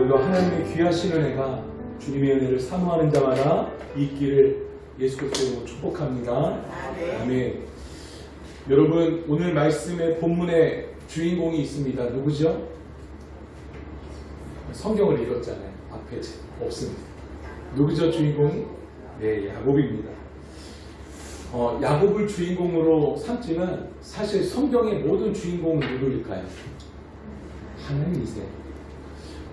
오늘도 하나님의 귀하신 은혜가 주님의 은혜를 사모하는 자마다 있기를 예수 그리스도로 축복합니다. 아멘. 여러분, 오늘 말씀의 본문의 주인공이 있습니다. 누구죠? 성경을 읽었잖아요. 앞에 없습니다. 누구죠, 주인공이? 네, 야곱입니다. 야곱을 주인공으로 삼지만 사실 성경의 모든 주인공은 누구일까요? 하나님이세요.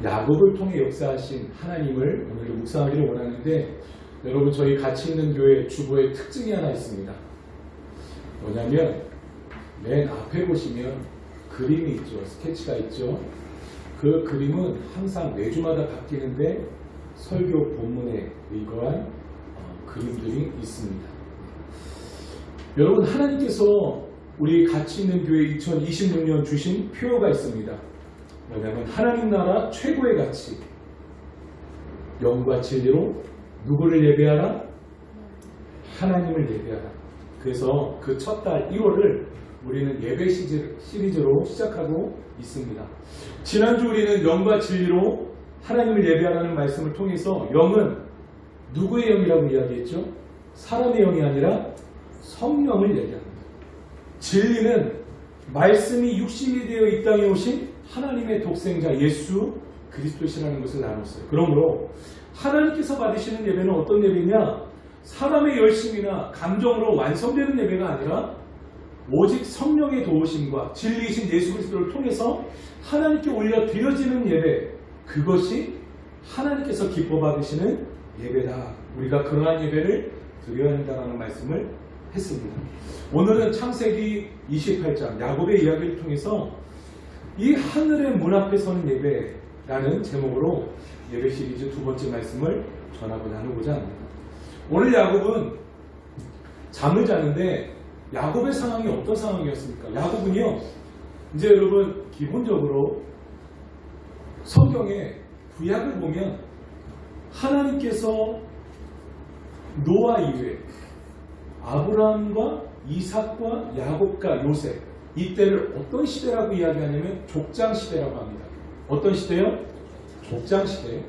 야곱을 통해 역사하신 하나님을 오늘 묵상하기를 원하는데, 여러분, 저희 같이 있는 교회 주보의 특징이 하나 있습니다. 뭐냐면 맨 앞에 보시면 그림이 있죠. 스케치가 있죠. 그 그림은 항상 매주마다 바뀌는데 설교 본문에 의거한 그림들이 있습니다. 여러분, 하나님께서 우리 같이 있는 교회 2026년 주신 표어가 있습니다. 뭐냐면 하나님 나라 최고의 가치, 영과 진리로 누구를 예배하라? 하나님을 예배하라. 그래서 그 첫 달 1월을 우리는 예배 시리즈로 시작하고 있습니다. 지난주 우리는 영과 진리로 하나님을 예배하라는 말씀을 통해서 영은 누구의 영이라고 이야기했죠? 사람의 영이 아니라 성령을 얘기합니다. 진리는 말씀이 육신이 되어 이 땅에 오신 하나님의 독생자 예수 그리스도시라는 것을 나눴어요. 그러므로 하나님께서 받으시는 예배는 어떤 예배냐? 사람의 열심이나 감정으로 완성되는 예배가 아니라 오직 성령의 도우심과 진리이신 예수 그리스도를 통해서 하나님께 올려 드려지는 예배, 그것이 하나님께서 기뻐 받으시는 예배다. 우리가 그러한 예배를 드려야 한다는 말씀을 했습니다. 오늘은 창세기 28장 야곱의 이야기를 통해서 이 하늘의 문 앞에 서는 예배라는 제목으로 예배 시리즈 두 번째 말씀을 전하고 나누고자 합니다. 오늘 야곱은 잠을 자는데 야곱의 상황이 어떤 상황이었습니까? 야곱은요, 이제 여러분, 기본적으로 성경의 구약을 보면 하나님께서 노아 이후에 아브라함과 이삭과 야곱과 요셉, 이때를 어떤 시대라고 이야기하냐면 족장시대라고 합니다. 어떤 시대요? 족장시대.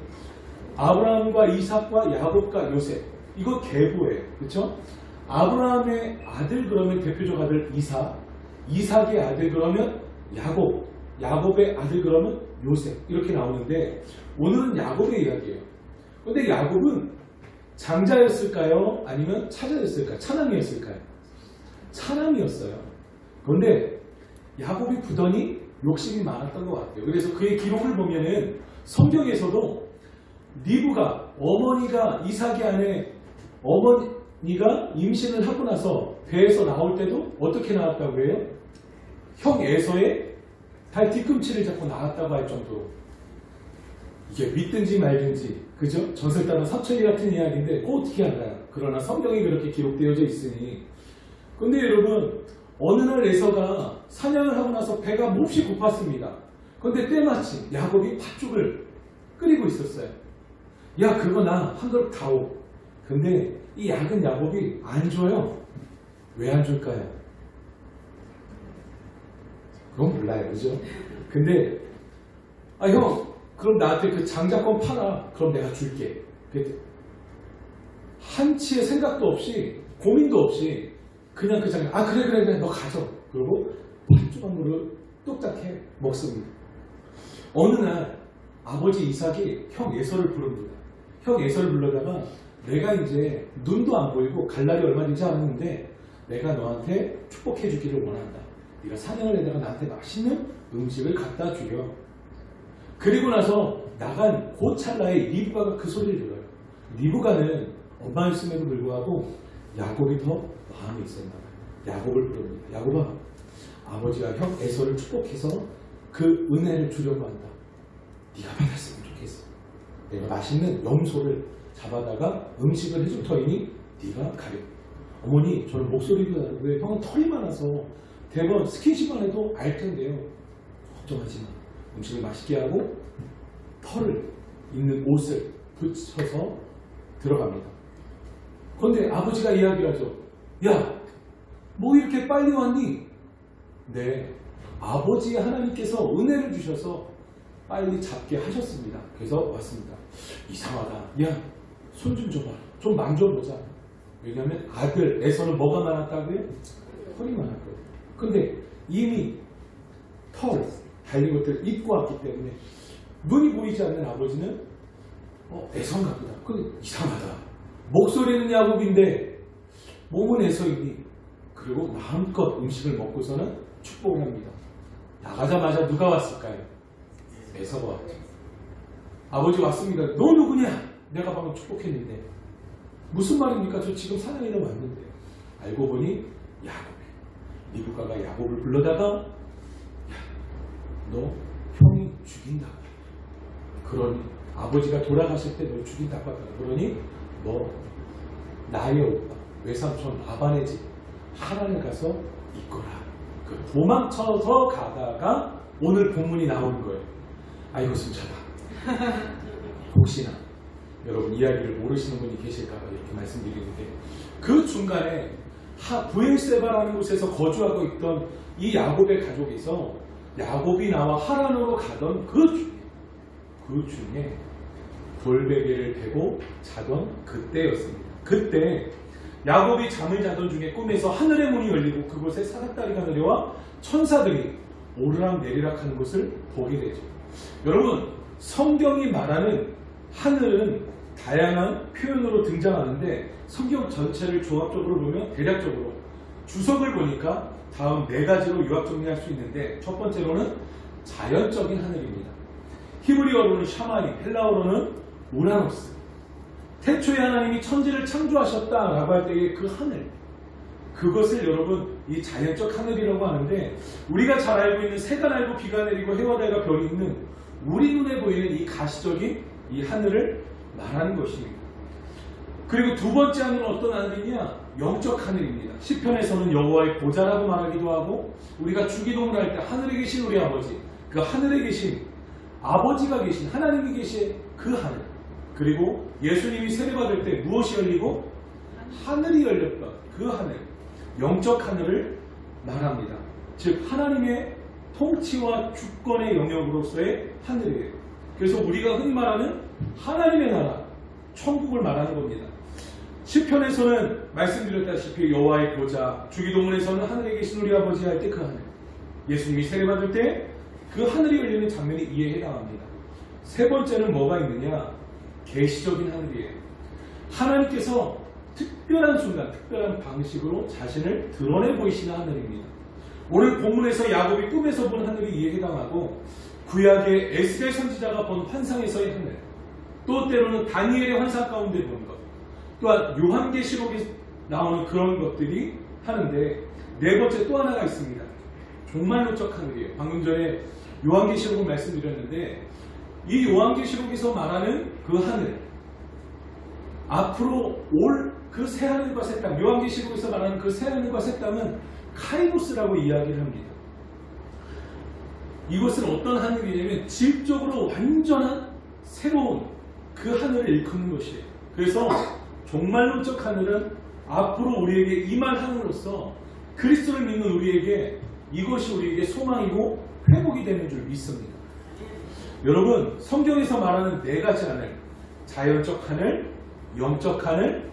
아브라함과 이삭과 야곱과 요셉, 이거 계보예요. 그렇죠? 아브라함의 아들 그러면 대표적 아들 이삭, 이삭의 아들 그러면 야곱, 야곱의 아들 그러면 요셉, 이렇게 나오는데 오늘은 야곱의 이야기예요. 그런데 야곱은 장자였을까요? 아니면 차자였을까요? 차남이었을까요? 차남이었어요. 그런데 야곱이 부더니 욕심이 많았던 것 같아요. 그래서 그의 기록을 보면은 성경에서도 리브가, 어머니가 이삭의 아내, 어머니가 임신을 하고 나서 배에서 나올 때도 어떻게 나왔다고 해요? 형 에서의 발 뒤꿈치를 잡고 나왔다고 할 정도로. 이게 믿든지 말든지, 그죠? 전설 따른 사천리 같은 이야기인데 그거 어떻게 알아요? 그러나 성경이 그렇게 기록되어져 있으니. 근데 여러분, 어느 날 에서가 사냥을 하고 나서 배가 몹시 고팠습니다. 그런데 때마침 야곱이 팥죽을 끓이고 있었어요. 야, 그거 나 한 그릇 다오. 근데 이 약은 야곱이 안 줘요. 왜 안 줄까요? 그건 몰라요. 그죠? 근데 형, 그럼 나한테 그 장자권 팔아. 그럼 내가 줄게. 한치의 생각도 없이, 고민도 없이 그냥 그 장자, 그래 너 가져. 그리고 팥주먹물을 뚝딱 해 먹습니다. 어느 날 아버지 이삭이 형 에서를 부릅니다. 형 에서를 불러다가 내가 이제 눈도 안 보이고 갈 날이 얼마 되지 않았는데 내가 너한테 축복해 주기를 원한다. 네가 사냥을 해다가 나한테 맛있는 음식을 갖다 주려. 그리고 나서 나간 그 찰나에 리브가가 그 소리를 들어요. 리브가는 엄마였음에도 불구하고 야곱이 더 마음이 있었나 봐요. 야곱을 부릅니다. 야곱아, 아버지가 형 에서를 축복해서 그 은혜를 주려고 한다. 네가 받았으면 좋겠어. 내가 맛있는 염소를 잡아다가 음식을 해줄 터이니 네가 가려. 어머니, 저는 목소리도 다르고요. 형은 털이 많아서 대번 스킨십만 해도 알 텐데요. 걱정하지 마. 음식을 맛있게 하고 털을 있는 옷을 붙여서 들어갑니다. 그런데 아버지가 이야기를 하죠. 야, 뭐 이렇게 빨리 왔니? 네, 아버지 하나님께서 은혜를 주셔서 빨리 잡게 하셨습니다. 그래서 왔습니다. 이상하다. 야, 손 좀 줘봐. 좀 만져보자. 왜냐하면 아들 에서는 뭐가 많았다고요? 털이 많았거든요. 근데 이미 털 달린 것들을 입고 왔기 때문에 눈이 보이지 않는 아버지는 에서인가 보다. 그 이상하다. 목소리는 야곱인데 몸은 에서이니. 그리고 마음껏 음식을 먹고서는 축복을 합니다. 나가자마자 누가 왔을까요? 에서가 왔죠. 아버지 왔습니다. 너 누구냐? 내가 방금 축복했는데. 무슨 말입니까? 저 지금 사냥이러 왔는데. 알고 보니 야곱이에요. 리브가가 야곱을 불러다가 너 형이 죽인다. 그러니 아버지가 돌아가실 때 너 죽인다고 하더라. 그러니 너 나의 오빠 외삼촌 라반의 집 하란에 가서 있거라. 그 도망쳐서 가다가 오늘 본문이 나오는 거예요. 아이고 숨차다. 혹시나 여러분 이야기를 모르시는 분이 계실까봐 이렇게 말씀드리는데 그 중간에 부엘세바라는 곳에서 거주하고 있던 이 야곱의 가족에서 야곱이 나와 하란으로 가던 그 중에 돌베개를 베고 자던 그때였습니다. 그때 야곱이 잠을 자던 중에 꿈에서 하늘의 문이 열리고 그곳에 사닥다리가 내려와 천사들이 오르락 내리락 하는 것을 보게 되죠. 여러분 성경이 말하는 하늘은 다양한 표현으로 등장하는데 성경 전체를 종합적으로 보면 대략적으로 주석을 보니까 다음 4가지로 요약 정리할 수 있는데 첫 번째로는 자연적인 하늘입니다. 히브리어로는 샤마임, 헬라어로는 우라노스. 태초에 하나님이 천지를 창조하셨다라고 할 때의 그 하늘, 그것을 여러분 이 자연적 하늘이라고 하는데 우리가 잘 알고 있는 새가 날고 비가 내리고 해와 달과 별이 있는 우리 눈에 보이는 이 가시적인 이 하늘을 말하는 것입니다. 그리고 두 번째 하늘은 어떤 하늘이냐? 영적 하늘입니다. 시편에서는 여호와의 보좌라고 말하기도 하고 우리가 주기도문을 할 때 하늘에 계신 우리 아버지, 그 하늘에 계신 아버지가 계신 하나님이 계신 그 하늘, 그리고 예수님이 세례받을 때 무엇이 열리고? 하늘이 열렸던 그 하늘, 영적 하늘을 말합니다. 즉 하나님의 통치와 주권의 영역으로서의 하늘이에요. 그래서 우리가 흔히 말하는 하나님의 나라, 천국을 말하는 겁니다. 시편에서는 말씀드렸다시피 여호와의 보좌, 주기도문에서는 하늘에 계신 우리 아버지 할 때 그 하늘, 예수님이 세례받을 때 그 하늘이 열리는 장면이 이에 해당합니다. 세 번째는 뭐가 있느냐? 계시적인 하늘이에요. 하나님께서 특별한 순간, 특별한 방식으로 자신을 드러내 보이시는 하늘입니다. 오늘 본문에서 야곱이 꿈에서 본 하늘이 이에 해당하고 구약의 에스겔 선지자가 본 환상에서의 하늘, 또 때로는 다니엘의 환상 가운데 본 것, 또한 요한계시록에 나오는 그런 것들이 하는데 네 번째 또 하나가 있습니다. 종말론적 하늘이에요. 방금 전에 요한계시록을 말씀드렸는데 이 요한계시록에서 말하는 그 하늘, 앞으로 올 그 새하늘과 새 땅, 요한계시록에서 말하는 그 새하늘과 새 땅은 카이노스라고 이야기를 합니다. 이것은 어떤 하늘이냐면 질적으로 완전한 새로운 그 하늘을 일컫는 것이에요. 그래서 종말론적 하늘은 앞으로 우리에게 임할 하늘로서 그리스도를 믿는 우리에게 이것이 우리에게 소망이고 회복이 되는 줄 믿습니다. 여러분 성경에서 말하는 4가지 하늘, 자연적 하늘, 영적 하늘,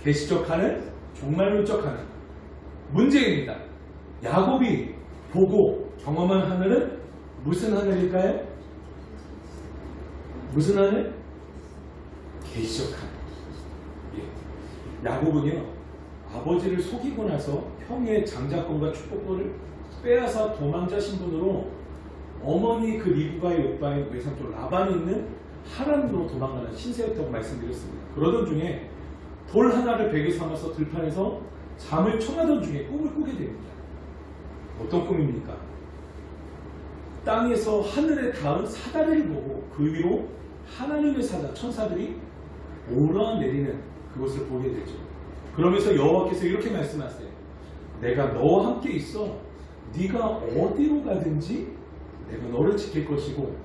계시적 하늘, 종말론적 하늘. 문제입니다. 야곱이 보고 경험한 하늘은 무슨 하늘일까요? 무슨 하늘? 계시적 하늘. 예. 야곱은요 아버지를 속이고 나서 형의 장자권과 축복권을 빼앗아 도망자 신분으로 어머니 그 리브가의 오빠인 외삼촌 라반이 있는 하란으로 도망가는 신세였다고 말씀드렸습니다. 그러던 중에 돌 하나를 베개 삼아서 들판에서 잠을 청하던 중에 꿈을 꾸게 됩니다. 어떤 꿈입니까? 땅에서 하늘에 닿은 사다리를 보고 그 위로 하나님의 사자, 천사들이 오르내리는 그것을 보게 되죠. 그러면서 여호와께서 이렇게 말씀하세요. 내가 너와 함께 있어. 네가 어디로 가든지 내가 너를 지킬 것이고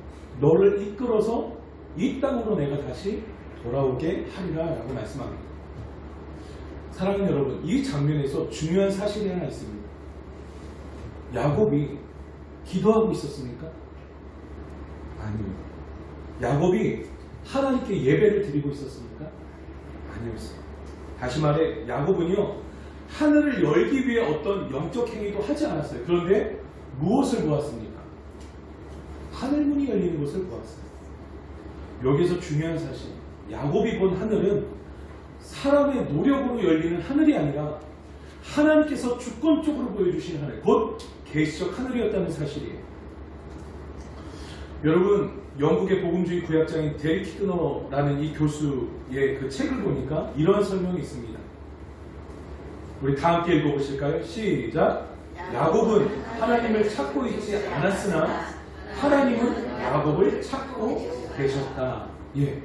너를 이끌어서 이 땅으로 내가 다시 돌아오게 하리라 라고 말씀합니다. 사랑하는 여러분, 이 장면에서 중요한 사실이 하나 있습니다. 야곱이 기도하고 있었습니까? 아닙니다. 야곱이 하나님께 예배를 드리고 있었습니까? 아니었어요. 다시 말해 야곱은요 하늘을 열기 위해 어떤 영적 행위도 하지 않았어요. 그런데 무엇을 보았습니까? 하늘문이 열리는 것을 보았어요. 여기서 중요한 사실, 야곱이 본 하늘은 사람의 노력으로 열리는 하늘이 아니라 하나님께서 주권적으로 보여주신 하늘, 곧 계시적 하늘이었다는 사실이에요. 여러분, 영국의 복음주의 구약자인 데릭 키드너라는 이 교수의 그 책을 보니까 이러한 설명이 있습니다. 우리 다 함께 읽어보실까요? 시작! 야곱은 하나님을 찾고 있지 않았으나 하나님은 야곱을 찾고 계셨다. 예.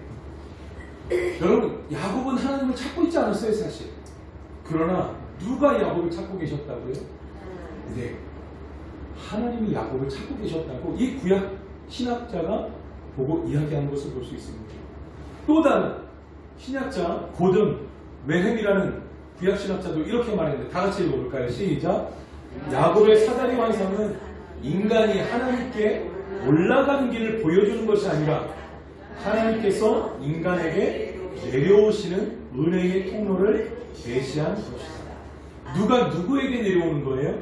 여러분, 야곱은 하나님을 찾고 있지 않았어요, 사실. 그러나 누가 야곱을 찾고 계셨다고요? 네. 하나님이 야곱을 찾고 계셨다고 이 구약 신학자가 보고 이야기하는 것을 볼 수 있습니다. 또 다른 신학자 고든 웨햄이라는 구약 신학자도 이렇게 말했는데 다 같이 읽어볼까요? 시작! 야곱의 사다리 완성은 인간이 하나님께 올라가는 길을 보여주는 것이 아니라 하나님께서 인간에게 내려오시는 은혜의 통로를 제시한 것이다. 누가 누구에게 내려오는 거예요?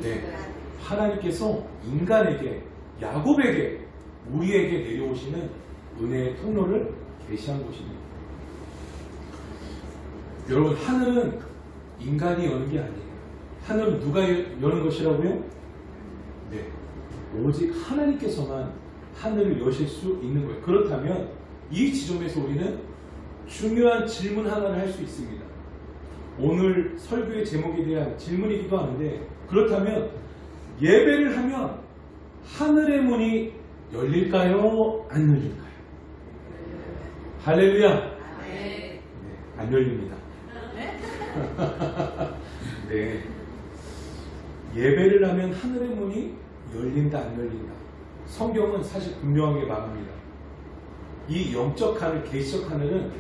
네, 하나님께서 인간에게, 야곱에게, 우리에게 내려오시는 은혜의 통로를 제시한 것입니다. 여러분, 하늘은 인간이 여는 게 아니에요. 하늘은 누가 여는 것이라고요? 네, 오직 하나님께서만 하늘을 여실 수 있는 거예요. 그렇다면 이 지점에서 우리는 중요한 질문 하나를 할 수 있습니다. 오늘 설교의 제목에 대한 질문이기도 하는데, 그렇다면 예배를 하면 하늘의 문이 열릴까요? 안 열릴까요? 할렐루야! 네, 안 열립니다. 네, 예배를 하면 하늘의 문이 열린다 안 열린다. 성경은 사실 분명하게 말합니다. 이 영적 하늘, 계시적 하늘은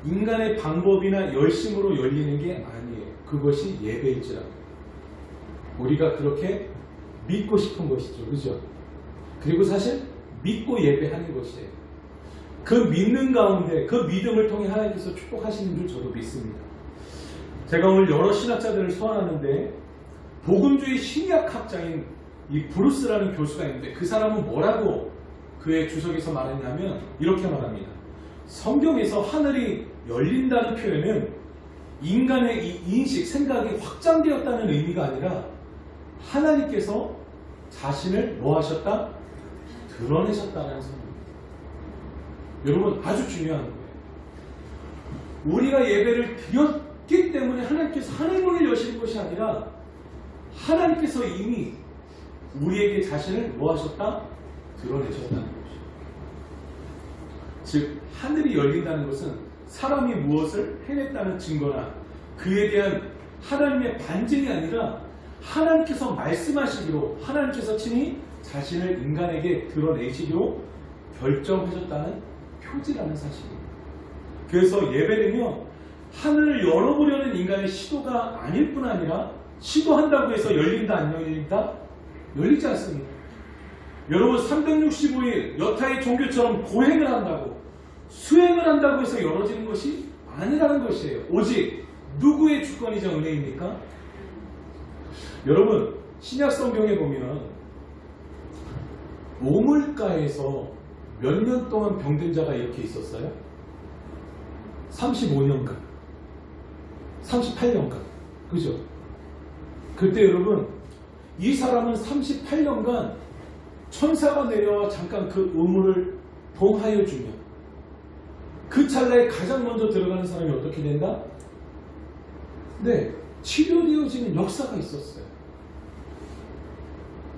인간의 방법이나 열심으로 열리는 게 아니에요. 그것이 예배일지라도 우리가 그렇게 믿고 싶은 것이죠. 그죠? 그리고 사실 믿고 예배하는 것이에요. 그 믿는 가운데 그 믿음을 통해 하나님께서 축복하시는 줄 저도 믿습니다. 제가 오늘 여러 신학자들을 소환하는데 복음주의 신약학자인 이 브루스라는 교수가 있는데 그 사람은 뭐라고 그의 주석에서 말했냐면 이렇게 말합니다. 성경에서 하늘이 열린다는 표현은 인간의 이 인식, 생각이 확장되었다는 의미가 아니라 하나님께서 자신을 뭐 하셨다? 드러내셨다는 소리입니다. 여러분, 아주 중요한 거예요. 우리가 예배를 드렸기 때문에 하나님께서 하늘의 문을 여시는 것이 아니라 하나님께서 이미 우리에게 자신을 뭐 하셨다? 드러내셨다는 것이죠. 즉, 하늘이 열린다는 것은 사람이 무엇을 해냈다는 증거나 그에 대한 하나님의 반증이 아니라 하나님께서 말씀하시기로, 하나님께서 친히 자신을 인간에게 드러내시기로 결정하셨다는 표지라는 사실입니다. 그래서 예배는요, 하늘을 열어보려는 인간의 시도가 아닐 뿐 아니라 시도한다고 해서 열린다 안 열린다? 열리지 않습니다. 여러분, 365일 여타의 종교처럼 고행을 한다고, 수행을 한다고 해서 열어지는 것이 아니라는 것이에요. 오직 누구의 주권이자 은혜입니까? 여러분, 신약 성경에 보면 오물가에서 몇 년 동안 병든 자가 이렇게 있었어요? 35년간, 38년간, 그죠? 그때 여러분, 이 사람은 38년간 천사가 내려와 잠깐 그 우물을 봉하여 주며 그 찰나에 가장 먼저 들어가는 사람이 어떻게 된다? 네, 치료되어지는 역사가 있었어요.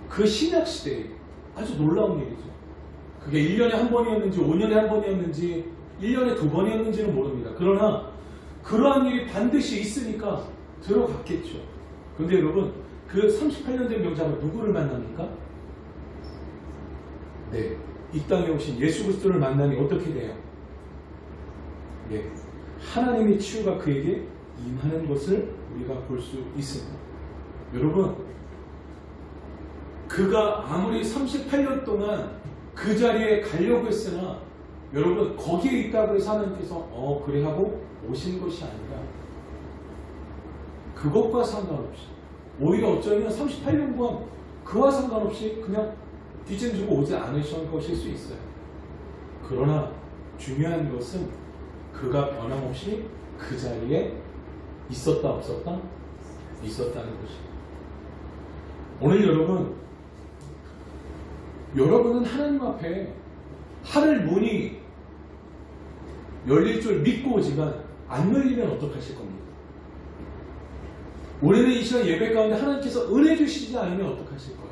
그 신약 시대에 아주 놀라운 일이죠. 그게 1년에 한 번이었는지 5년에 한 번이었는지 1년에 2번이었는지는 모릅니다. 그러나 그러한 일이 반드시 있으니까 들어갔겠죠. 그런데 여러분, 그 38년 된 병자가 누구를 만납니까? 네, 이 땅에 오신 예수 그리스도를 만나니 어떻게 돼요? 네, 하나님의 치유가 그에게 임하는 것을 우리가 볼 수 있습니다. 여러분, 그가 아무리 38년 동안 그 자리에 가려고 했으나 여러분 거기에 있다고 해서 하나님께서 그래 하고 오신 것이 아니라 그것과 상관없이 오히려 어쩌면 38년간 그와 상관없이 그냥 뒤짐지고 오지 않으신 것일 수 있어요. 그러나 중요한 것은 그가 변함없이 그 자리에 있었다 없었다? 있었다는 것입니다. 오늘 여러분은 하나님 앞에 하늘 문이 열릴 줄 믿고 오지만 안 열리면 어떡하실 겁니까? 우리는 이 시간 예배 가운데 하나님께서 은혜 주시지 않으면 어떡하실 거예요?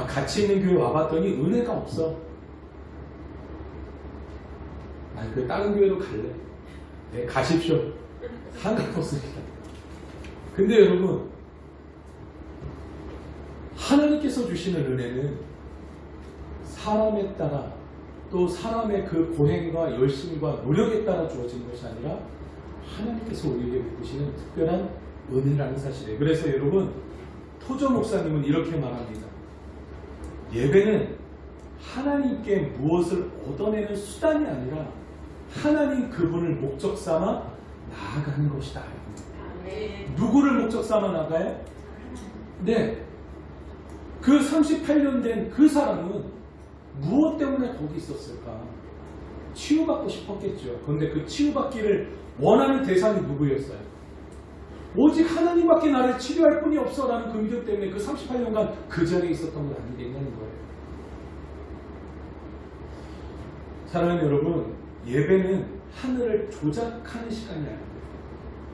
같이 있는 교회 와봤더니 은혜가 없어. 그 다른 교회로 갈래. 네, 가십시오. 상관없습니다. 근데 여러분, 하나님께서 주시는 은혜는 사람에 따라 또 사람의 그 고행과 열심과 노력에 따라 주어진 것이 아니라 하나님께서 우리에게 베푸시는 특별한 은혜라는 사실이에요. 그래서 여러분, 토저 목사님은 이렇게 말합니다. 예배는 하나님께 무엇을 얻어내는 수단이 아니라 하나님 그분을 목적 삼아 나아가는 것이다. 누구를 목적 삼아 나가요? 네. 그 38년 된 그 사람은 무엇 때문에 거기 있었을까? 치유받고 싶었겠죠. 그런데 그 치유받기를 원하는 대상이 누구였어요? 오직 하나님밖에 나를 치료할 뿐이 없어라는 그 믿음 때문에 그 38년간 그 자리에 있었던 건 아니겠냐는 거예요. 사랑하는 여러분, 예배는 하늘을 조작하는 시간이 아닙니다.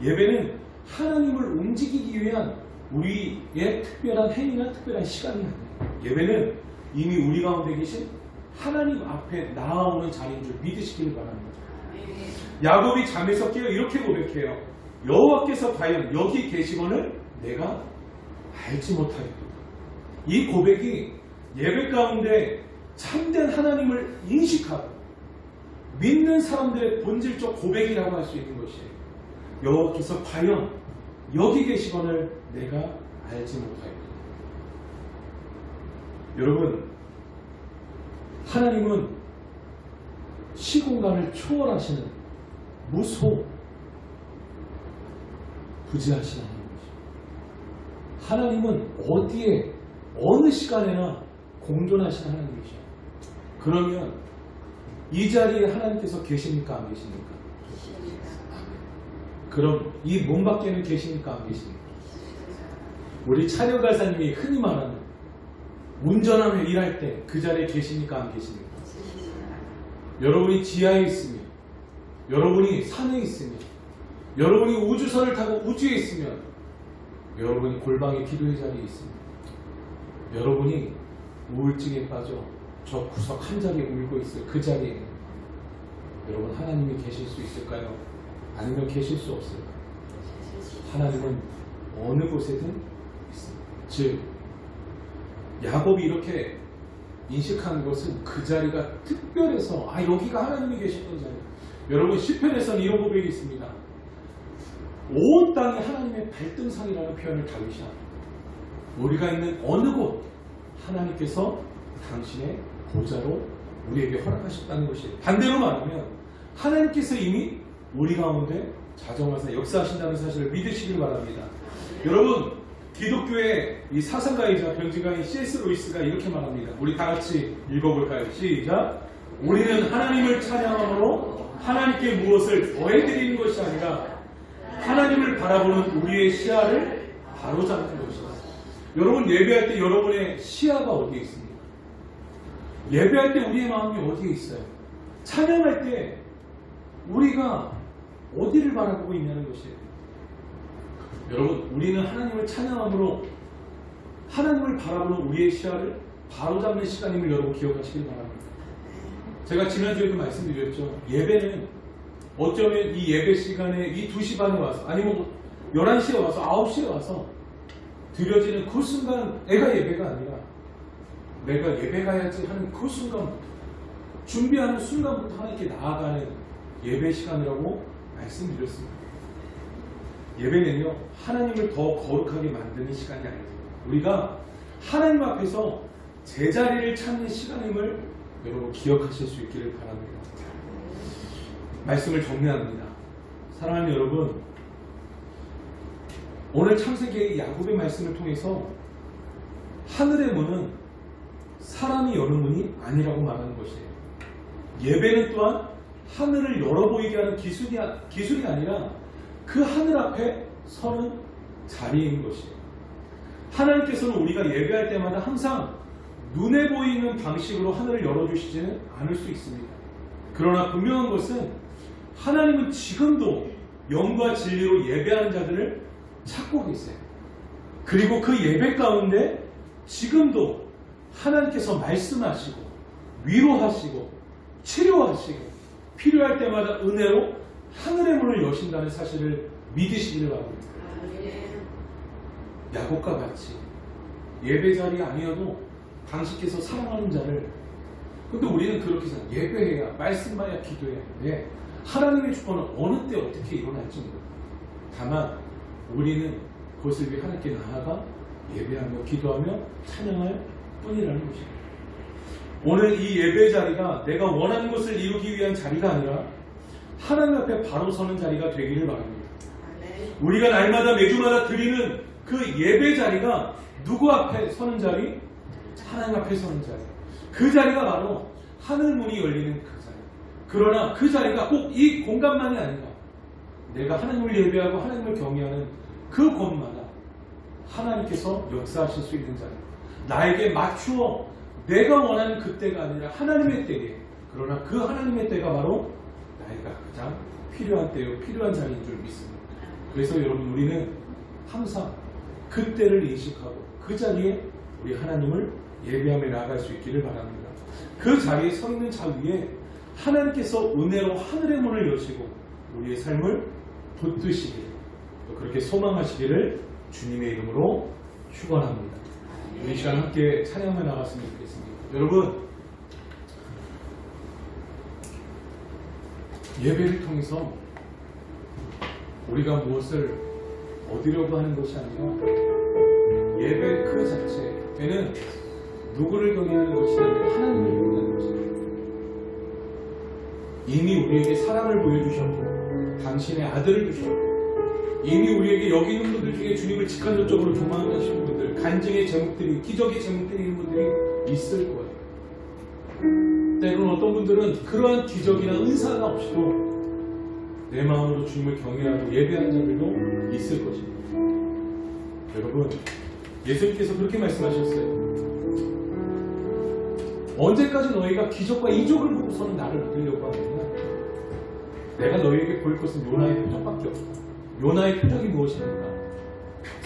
예배는 하나님을 움직이기 위한 우리의 특별한 행위나 특별한 시간이 아니에요. 예배는 이미 우리 가운데 계신 하나님 앞에 나아오는 자리인 줄 믿으시길 바랍니다. 야곱이 잠에서 깨어 이렇게 고백해요. 여호와께서 과연 여기 계시거늘 내가 알지 못하겠도다. 이 고백이 예배 가운데 참된 하나님을 인식하고 믿는 사람들의 본질적 고백이라고 할 수 있는 것이에요. 여호와께서 과연 여기 계시거늘 내가 알지 못하겠도다. 여러분, 하나님은 시공간을 초월하시는 무소 부지하신 하나님이시죠. 하나님은 어디에 어느 시간에나 공존하신 하나님이시죠. 그러면 이 자리에 하나님께서 계십니까 안 계십니까? 그럼 이 몸 밖에는 계십니까 안 계십니까? 우리 찬영갈사님이 흔히 말하는 운전하며 일할 때 그 자리에 계십니까 안 계십니까? 여러분이 지하에 있으며 여러분이 산에 있으며 여러분이 우주선을 타고 우주에 있으면 여러분이 골방의 기도의 자리에 있습니다. 여러분이 우울증에 빠져 저 구석 한 자리에 울고 있어요. 그 자리에 여러분 하나님이 계실 수 있을까요? 아니면 계실 수 없을까요? 하나님은 어느 곳에든 있습니다. 즉 야곱이 이렇게 인식한 것은 그 자리가 특별해서 여기가 하나님이 계셨던 자리. 여러분 시편에서는 이런 고백이 있습니다. 온 땅이 하나님의 발등상이라는 표현을 다윗이 합니다. 우리가 있는 어느 곳 하나님께서 당신의 보좌로 우리에게 허락하셨다는 것이에요. 반대로 말하면 하나님께서 이미 우리 가운데 자정하사 역사하신다는 사실을 믿으시길 바랍니다. 여러분, 기독교의 이 사상가이자 변증가인 C.S. 루이스가 이렇게 말합니다. 우리 다 같이 읽어볼까요? 시작. 우리는 하나님을 찬양함으로 하나님께 무엇을 더해드리는 것이 아니라 하나님을 바라보는 우리의 시야를 바로잡는 것이다. 여러분, 예배할 때 여러분의 시야가 어디에 있습니까? 예배할 때 우리의 마음이 어디에 있어요? 찬양할 때 우리가 어디를 바라보고 있냐는 것이에요. 여러분, 우리는 하나님을 찬양함으로 하나님을 바라보는 우리의 시야를 바로잡는 시간임을 여러분 기억하시길 바랍니다. 제가 지난주에도 말씀드렸죠. 예배는 어쩌면 이 예배 시간에 이 2시 반에 와서 아니면 11시에 와서 9시에 와서 드려지는 그 순간 내가 예배가 아니라 내가 예배 가야지 하는 그 순간부터 준비하는 순간부터 하나님께 나아가는 예배 시간이라고 말씀드렸습니다. 예배는요 하나님을 더 거룩하게 만드는 시간이 아니죠. 우리가 하나님 앞에서 제자리를 찾는 시간임을 여러분 기억하실 수 있기를 바랍니다. 말씀을 정리합니다. 사랑하는 여러분, 오늘 창세기의 야곱의 말씀을 통해서 하늘의 문은 사람이 여는 문이 아니라고 말하는 것이에요. 예배는 또한 하늘을 열어 보이게 하는 기술이 아니라 그 하늘 앞에 서는 자리인 것이에요. 하나님께서는 우리가 예배할 때마다 항상 눈에 보이는 방식으로 하늘을 열어주시지는 않을 수 있습니다. 그러나 분명한 것은 하나님은 지금도 영과 진리로 예배하는 자들을 찾고 계세요. 그리고 그 예배 가운데 지금도 하나님께서 말씀하시고 위로하시고 치료하시고 필요할 때마다 은혜로 하늘의 문을 여신다는 사실을 믿으시기를 바랍니다. 야곱과 같이 예배 자리 아니어도 당신께서 사랑하는 자를, 근데 우리는 그렇게 생각해요. 예배해야, 말씀만야, 기도해야 하는데 하나님의 주권은 어느 때 어떻게 일어날지 모릅니다. 다만 우리는 그것을 위해 하나님께 나아가 예배하며 기도하며 찬양할 뿐이라는 것입니다. 오늘 이 예배 자리가 내가 원하는 것을 이루기 위한 자리가 아니라 하나님 앞에 바로 서는 자리가 되기를 바랍니다. 우리가 날마다 매주마다 드리는 그 예배 자리가 누구 앞에 서는 자리? 하나님 앞에 서는 자리. 그 자리가 바로 하늘 문이 열리는 그 자리. 그러나 그 자리가 꼭 이 공간만이 아니라 내가 하나님을 예배하고 하나님을 경외하는 그 곳마다 하나님께서 역사하실 수 있는 자리. 나에게 맞추어 내가 원하는 그때가 아니라 하나님의 때에, 그러나 그 하나님의 때가 바로 나에게 가장 필요한 때요, 필요한 자리인 줄 믿습니다. 그래서 여러분, 우리는 항상 그 때를 인식하고 그 자리에 우리 하나님을 예배하며 나아갈 수 있기를 바랍니다. 그 자리에 서 있는 자 위에 하나님께서 은혜로 하늘의 문을 여시고 우리의 삶을 붙드시기를, 또 그렇게 소망하시기를 주님의 이름으로 축원합니다. 우리 시간 함께 찬양하며 나갔으면 좋겠습니다. 여러분, 예배를 통해서 우리가 무엇을 얻으려고 하는 것이 아니라 예배 그 자체에는 누구를 경외하는 것이 아니라 하나님을 경외하는 것입니다. 이미 우리에게 사랑을 보여주셨고 당신의 아들을 주셨고 이미 우리에게 여기 있는 분들 중에 주님을 직간접적으로 교만하시는 분들, 간증의 제목들이, 기적의 제목들이 있는 분들이 있을 거예요. 때로는 어떤 분들은 그러한 기적이나 은사가 없이도 내 마음으로 주님을 경외하고 예배하는 자들도 있을 것입니다. 여러분, 예수님께서 그렇게 말씀하셨어요. 언제까지 너희가 기적과 이적을 보고서는 나를 믿으려고 하느냐? 내가 너희에게 보일 것은 요나의 표적밖에 없다. 요나의 표적이 무엇입니까?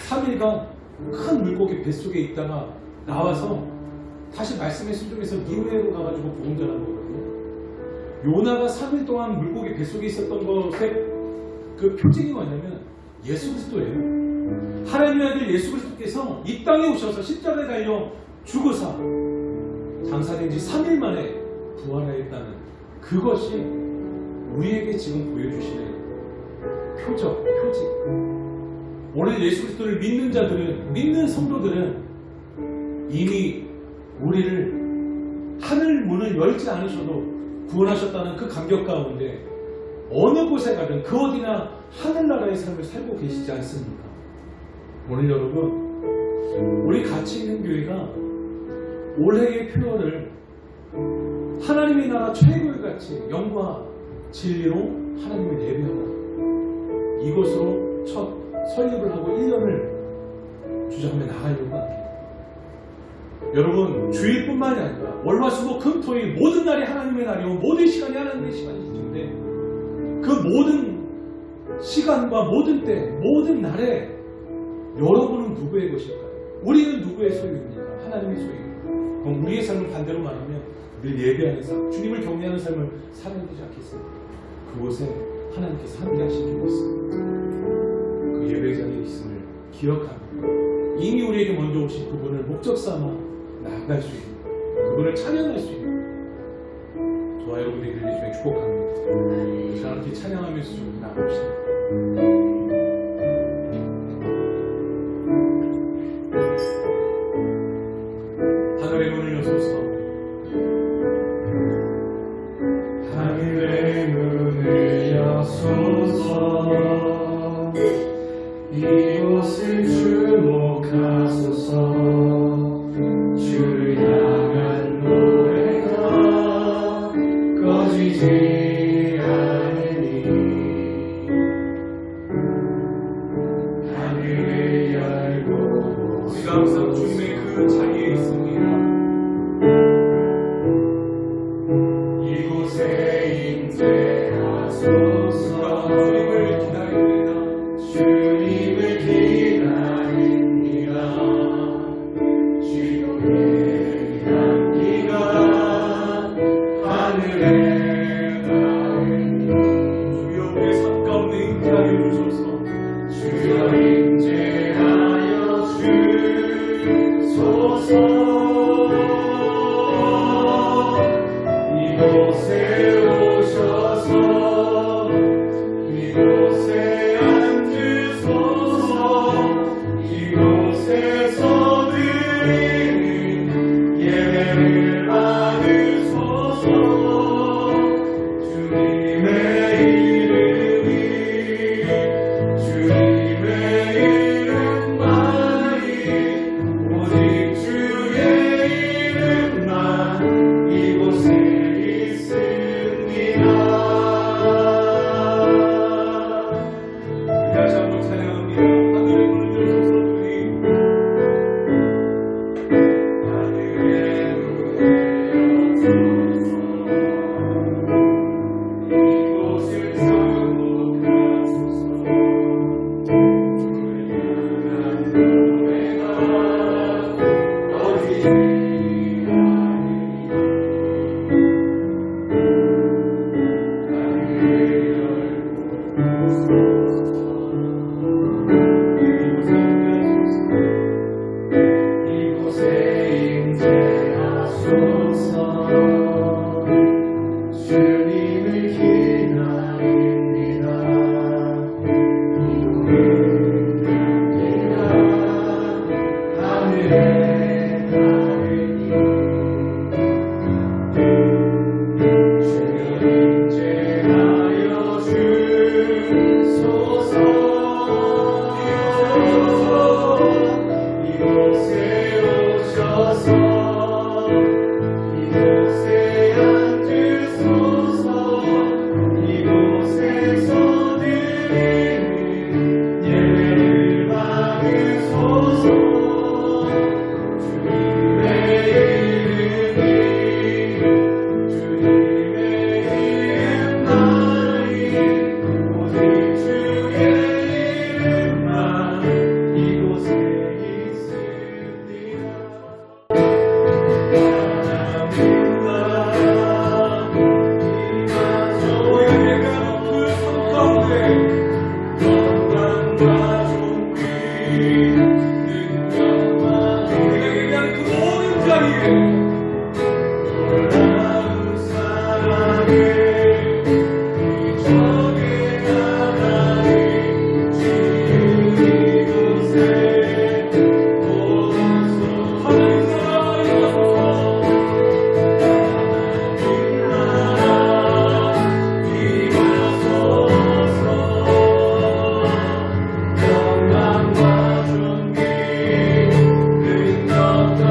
3일간 큰 물고기 뱃속에 있다가 나와서 다시 말씀의 수중에서 니느웨로 가가지고 복음 전한 거거든요. 요나가 3일 동안 물고기 뱃속에 있었던 것의 그 표징이 뭐냐면 예수 그리스도예요. 하나님의 아들 예수 그리스도께서 이 땅에 오셔서 십자가에 달려 죽으사 장사된 지 3일 만에 부활하였다는 그것이 우리에게 지금 보여주시는 표적, 표직. 오늘 예수 그리스도를 믿는 자들은, 믿는 성도들은 이미 우리를 하늘 문을 열지 않으셔도 구원하셨다는 그 감격 가운데 어느 곳에 가든 그 어디나 하늘나라의 삶을 살고 계시지 않습니까? 오늘 여러분, 우리 같이 있는 교회가 올해의 표어를 하나님의 나라 최고의 가치, 영과 진리로 하나님을 예배하라, 이것으로 첫 설립을 하고 1년을 주장하며 나가려고 합니다. 여러분, 주일뿐만이 아니라 월화수목금토일 모든 날이 하나님의 날이고 모든 시간이 하나님의 시간이신데 그 모든 시간과 모든 때, 모든 날에 여러분은 누구의 것일까요? 우리는 누구의 소유입니까? 하나님의 소유입니다. 그럼 우리의 삶을 반대로 말하면 늘 예배하는 삶, 주님을 경외하는 삶을 살아야 되지 않겠습니까? 그곳에 하나님께서 함께하시기로 했습니다. 그 예배 자리에 있음을 기억합니다. 이미 우리에게 먼저 오신 그분을 목적 삼아 나아갈 수 있는, 그분을 찬양할 수 있는 저와 여러분의 일들 중에 축복합니다. 자, 함께 찬양하면서 좀 나갑시다. 우리가 항상 주님의 그 자리에 있습니다. 이곳에 임재하소서. 주님을 기다립니다. 주님을 기다립니다. 주님의 향기가 하늘에 닿으니 주여 우리의 삶 가운데 임재하여 주소서. 주여 임재하여 주소서. 이곳에 오셔서 이곳에 앉으소서. 이곳에서 드리는 예배를 받으소서. 주님의 이름이 주님의 이름만이 오직 주의 이름만 이곳에 있습니다. 다시 한번 찬양합니다. 하늘의 문을 열소서. 하늘의 문을 열소서. 이곳을 축복하소서. 주를 향한 노래가 어디에 이곳에 임재하소서. 주님을 기다립니다. 이곳에 향기가 하늘에 닿으니 주여 임재하여 주소서. 이곳에 오셔서 이곳에 앉으소서. 이곳에서 드리는 예배를 받으소서. 주님의 이름이 주님의 이름만이 오직 주의 이름만 이곳에 있습니다. 영광과 존귀 능력과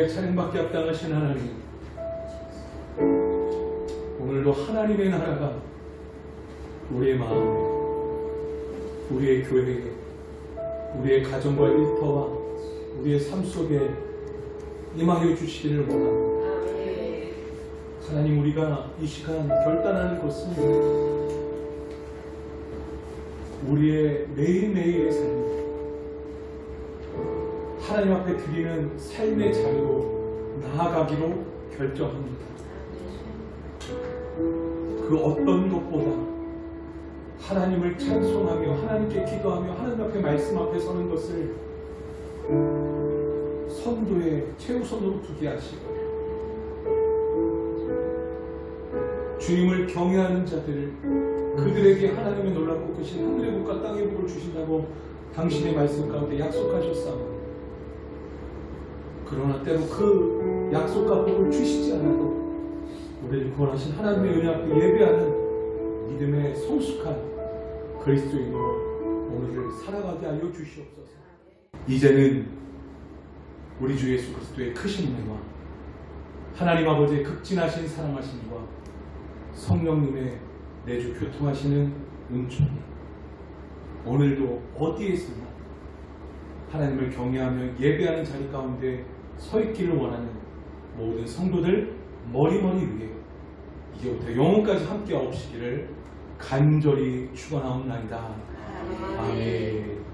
찬양받기 합당하신 하나님, 오늘도 하나님의 나라가 우리의 마음에, 우리의 교회에, 우리의 가정과 일터와 우리의 삶 속에 임하여 주시기를 원합니다. 하나님, 우리가 이 시간 결단하는 것은 우리의 매일매일의 삶, 하나님 앞에 드리는 삶의 자리로 나아가기로 결정합니다. 그 어떤 것보다 하나님을 찬송하며 하나님께 기도하며 하나님 앞에 말씀 앞에 서는 것을 선도의 최우선으로 두게 하시고, 주님을 경외하는 자들, 그들에게 하나님의 놀랍고 크신 하늘의 복과 땅의 복을 주신다고 당신의 말씀 가운데 약속하셨사오니, 그러나 때로 그 약속과 복을 주시지 않아도 우리를 구원하신 하나님의 은혜 앞에 예배하는 믿음의 성숙한 그리스도인으로 오늘을 살아가게 하여 주시옵소서. 이제는 우리 주 예수 그리스도의 크신 은혜와 하나님 아버지의 극진하신 사랑하심과 성령님의 내주 교통하시는 은총이 오늘도 어디에서나 하나님을 경외하며 예배하는 자리 가운데 서 있기를 원하는 모든 성도들 머리머리 위에 이제부터 영원까지 함께 없으시기를 간절히 축원하옵나이다. 아멘.